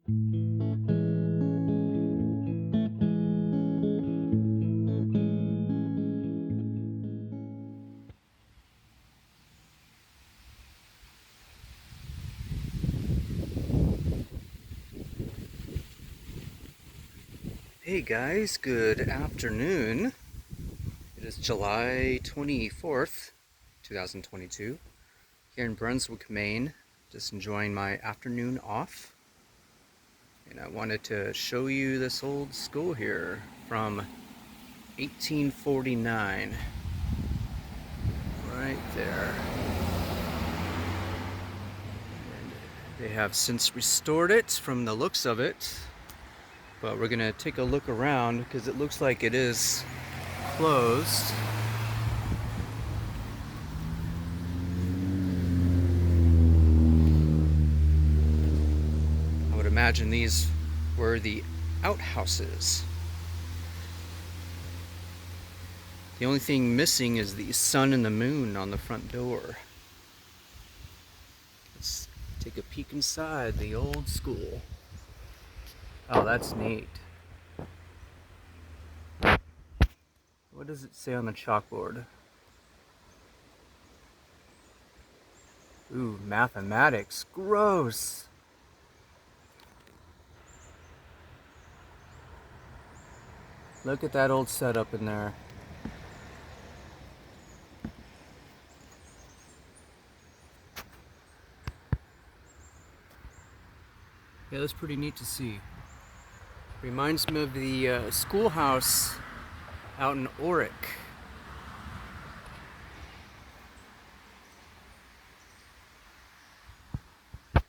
Hey guys, good afternoon. It is July 24th, 2022, here in Brunswick, Maine. Just enjoying my afternoon off. And I wanted to show you this old school here from 1849. Right there. And they have since restored it from the looks of it. But we're gonna take a look around because it looks like it is closed. I would imagine these were the outhouses. The only thing missing is the sun and the moon on the front door. Let's take a peek inside the old school. Oh, that's neat. What does it say on the chalkboard? Ooh, mathematics. Gross. Look at that old setup in there. Yeah, that's pretty neat to see. Reminds me of the schoolhouse out in Orick. I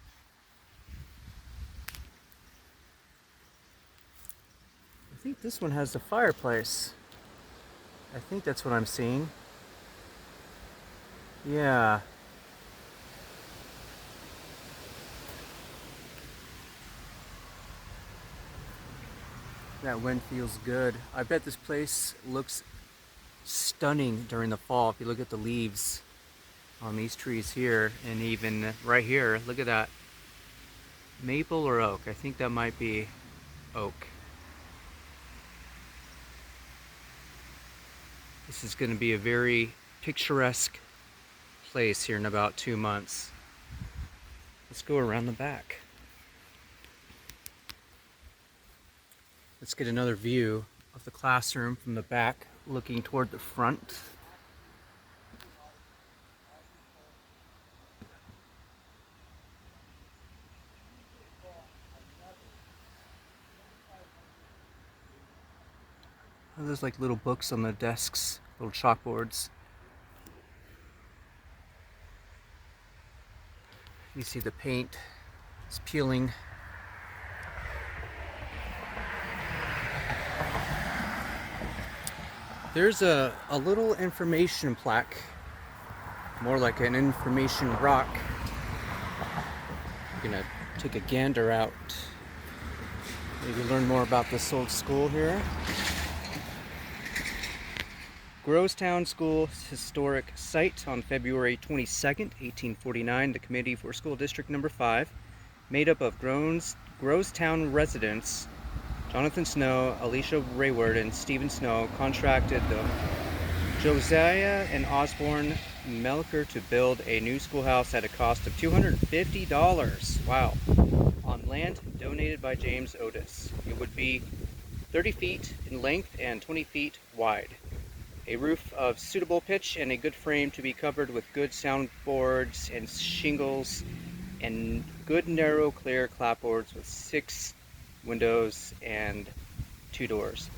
think this one has the fireplace. I think that's what I'm seeing. Yeah. That wind feels good. I bet this place looks stunning during the fall. If you look at the leaves on these trees here, and even right here, look at that. Maple or oak? I think that might be oak. This is going to be a very picturesque place here in about 2 months. Let's go around the back. Let's get another view of the classroom from the back, looking toward the front. Oh, there's like little books on the desks, little chalkboards. You see the paint is peeling. There's a little information plaque, more like an information rock. I'm gonna take a gander out, maybe learn more about this old school here. Growstown School Historic Site on February 22nd, 1849. The Committee for School District Number 5, made up of Growstown residents Jonathan Snow, Alicia Rayward, and Stephen Snow, contracted the Josiah and Osborne Melker to build a new schoolhouse at a cost of $250. Wow. On land donated by James Otis. It would be 30 feet in length and 20 feet wide. A roof of suitable pitch and a good frame to be covered with good soundboards and shingles, and good narrow clear clapboards with 6 windows and 2 doors.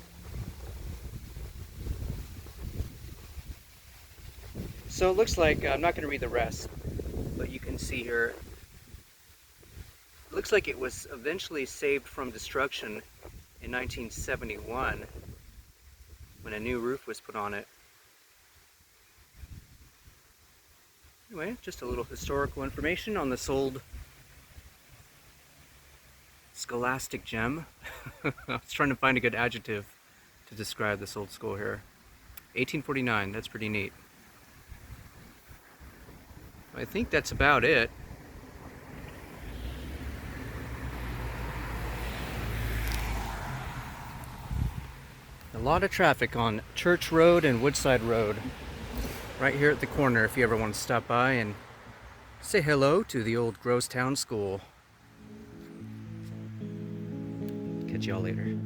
So it looks like, I'm not going to read the rest, but you can see here, it looks like it was eventually saved from destruction in 1971 when a new roof was put on it. Anyway, just a little historical information on this old scholastic gem. I was trying to find a good adjective to describe this old school here. 1849, that's pretty neat. I think that's about it. lot of traffic on Church Road and Woodside Road. Right here at the corner if you ever want to stop by and say hello to the old Growstown School. Catch y'all later.